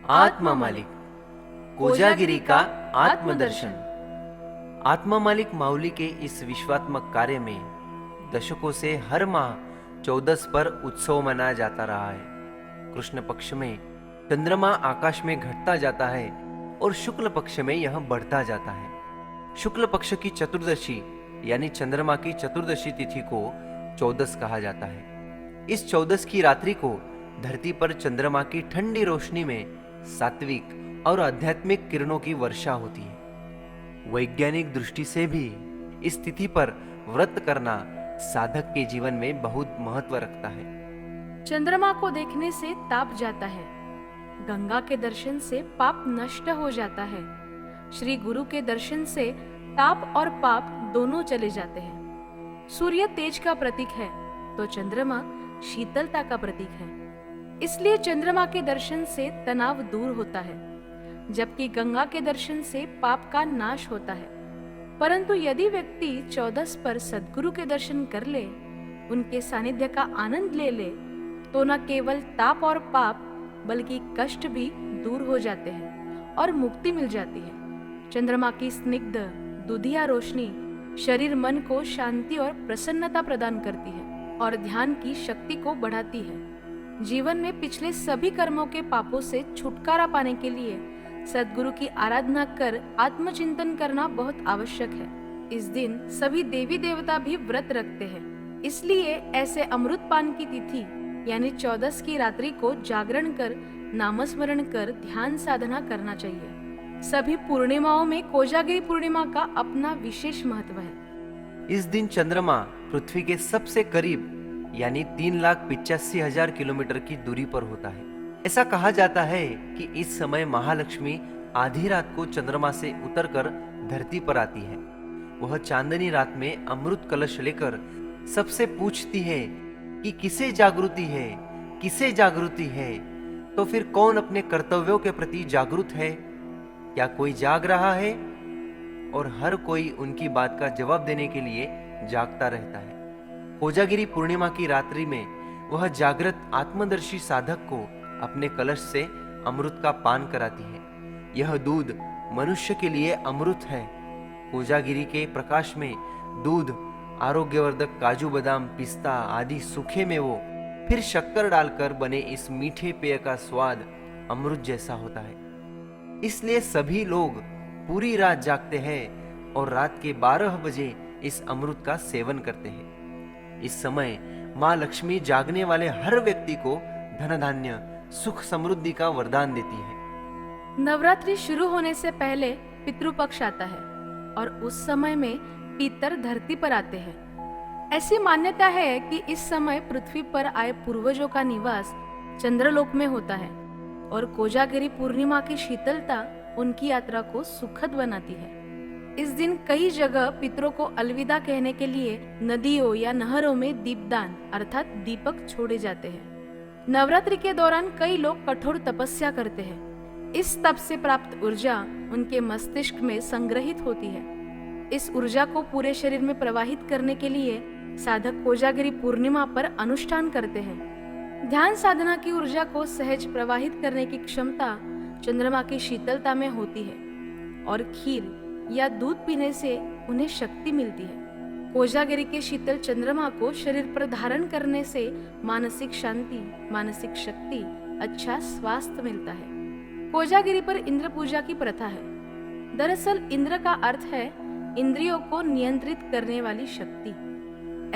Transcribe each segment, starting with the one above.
आत्मा मालिक, कोजागिरी का आत्मदर्शन। आत्मा मालिक माऊली के इस विश्वात्मक कार्य में दशकों से हर माह 14 पर उत्सव मनाया जाता रहा है। कृष्ण पक्ष में चंद्रमा आकाश में घटता जाता है और शुक्ल पक्ष में यह बढ़ता जाता है। शुक्ल पक्ष की चतुर्दशी यानी चंद्रमा की चतुर्दशी तिथि को 14 कहा जाता है। इस 14 की रात्रि को धरती पर चंद्रमा की ठंडी रोशनी में सात्विक और आध्यात्मिक किरणों की वर्षा होती है। वैज्ञानिक दृष्टि से भी इस तिथि पर व्रत करना साधक के जीवन में बहुत महत्व रखता है। चंद्रमा को देखने से ताप जाता है, गंगा के दर्शन से पाप नष्ट हो जाता है, श्री गुरु के दर्शन से ताप और पाप दोनों चले जाते हैं। सूर्य तेज का प्रतीक है तो चंद्रमा शीतलता का प्रतीक है, इसलिए चंद्रमा के दर्शन से तनाव दूर होता है, जबकि गंगा के दर्शन से पाप का नाश होता है। परंतु यदि व्यक्ति 14 पर सद्गुरु के दर्शन कर ले, उनके सानिध्य का आनंद ले ले, तो न केवल ताप और पाप बल्कि कष्ट भी दूर हो जाते हैं और मुक्ति मिल जाती है। चंद्रमा की स्निग्ध दुधिया रोशनी शरीर मन को शांति और प्रसन्नता प्रदान करती है और ध्यान की शक्ति को बढ़ाती है। जीवन में पिछले सभी कर्मों के पापों से छुटकारा पाने के लिए सद्गुरु की आराधना कर आत्मचिंतन करना बहुत आवश्यक है। इस दिन सभी देवी देवता भी व्रत रखते हैं, इसलिए ऐसे अमृत पान की तिथि यानी 14 की रात्रि को जागरण कर नामस्मरण कर ध्यान साधना करना चाहिए। सभी पूर्णिमाओं में कोजागिरी पूर्णिमा का अपना विशेष महत्व है। इस दिन चंद्रमा पृथ्वी के सबसे करीब यानी 3,85,000 किलोमीटर की दूरी पर होता है। ऐसा कहा जाता है कि इस समय महालक्ष्मी आधी रात को चंद्रमा से उतरकर धरती पर आती है। वह चांदनी रात में अमृत कलश लेकर सबसे पूछती है कि किसे जागृति है, किसे जागृति है। तो फिर कौन अपने कर्तव्यों के प्रति जागरूक है? क्या कोई जाग रहा है? और हर कोई उनकी बात का जवाब देने के लिए जागता रहता है। कोजागिरी पूर्णिमा की रात्रि में वह जागृत आत्मदर्शी साधक को अपने कलश से अमृत का पान कराती है। यह दूध मनुष्य के लिए अमृत है। कोजागिरी के प्रकाश में दूध, आरोग्यवर्धक काजू बादाम, पिस्ता आदि सूखे मेवों फिर शक्कर डालकर बने इस मीठे पेय का स्वाद अमृत जैसा होता है। इसलिए सभी लोग पूरी रात जागते हैं और रात के 12 बजे इस अमृत का सेवन करते हैं। इस समय माँ लक्ष्मी जागने वाले हर व्यक्ति को धन धान्य, सुख समृद्धि का वरदान देती है। नवरात्रि शुरू होने से पहले पितृपक्ष आता है और उस समय में पितर धरती पर आते हैं। ऐसी मान्यता है कि इस समय पृथ्वी पर आए पूर्वजों का निवास चंद्रलोक में होता है और कोजागिरी पूर्णिमा की शीतलता उनकी यात्रा को सुखद बनाती है। इस दिन कई जगह पितरों को अलविदा कहने के लिए नदियों या नहरों में दीपदान अर्थात दीपक छोड़े जाते हैं। नवरात्रि के दौरान कई लोग कठोर तपस्या करते हैं। इस तप से प्राप्त ऊर्जा उनके मस्तिष्क में संग्रहित होती है। इस ऊर्जा को पूरे शरीर में प्रवाहित करने के लिए साधक कोजागिरी पूर्णिमा पर अनुष्ठान करते हैं। ध्यान साधना की ऊर्जा को सहज प्रवाहित करने की क्षमता चंद्रमा की शीतलता में होती है और खीर या दूध पीने से उन्हें शक्ति मिलती है। कोजागिरी के शीतल चंद्रमा को शरीर पर धारण करने से मानसिक शांति, मानसिक शक्ति, अच्छा स्वास्थ्य मिलता है। कोजागिरी पर इंद्र पूजा की प्रथा है। दरअसल इंद्र का अर्थ है इंद्रियों को नियंत्रित करने वाली शक्ति।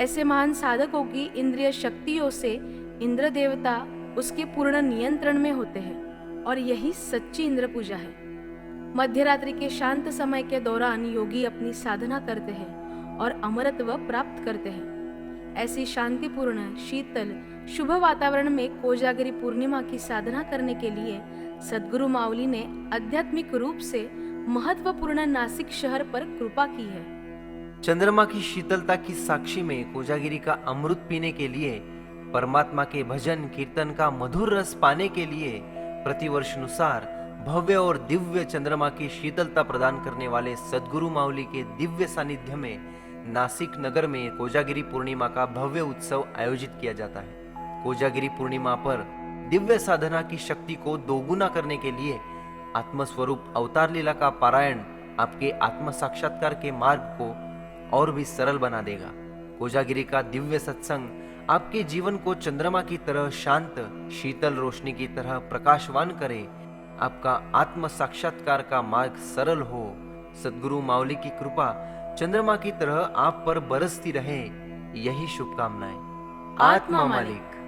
ऐसे महान साधकों की इंद्रिय शक्तियों से इंद्र देवता उसके पूर्ण नियंत्रण में होते हैं और यही सच्ची इंद्र पूजा है। मध्यरात्रि के शांत समय के दौरान योगी अपनी साधना करते हैं और अमरत्व प्राप्त करते हैं। ऐसी शांतिपूर्ण, शीतल, शुभ वातावरण में कोजागिरी पूर्णिमा की साधना करने के लिए सद्गुरु माऊली ने आध्यात्मिक रूप से महत्वपूर्ण नासिक शहर पर कृपा की है। चंद्रमा की शीतलता की साक्षी में कोजागिरी का अमृत पीने के लिए, परमात्मा के भजन कीर्तन का मधुर रस पाने के लिए प्रतिवर्ष अनुसार भव्य और दिव्य चंद्रमा की शीतलता प्रदान करने वाले सद्गुरु माऊली के दिव्य सानिध्य में नासिक नगर में कोजागिरी पूर्णिमा का भव्य उत्सव आयोजित किया जाता है। कोजागिरी पूर्णिमा पर दिव्य साधना की शक्ति को दोगुना करने के लिए आत्मस्वरूप अवतार लीला का पारायण आपके आत्म साक्षात्कार के मार्ग को और भी सरल बना देगा। कोजागिरी का दिव्य सत्संग आपके जीवन को चंद्रमा की तरह शांत शीतल रोशनी की तरह प्रकाशवान करे, आपका आत्म साक्षात्कार का मार्ग सरल हो। सद्गुरु माउली की कृपा चंद्रमा की तरह आप पर बरसती रहे, यही शुभकामनाएं। आत्मा मालिक।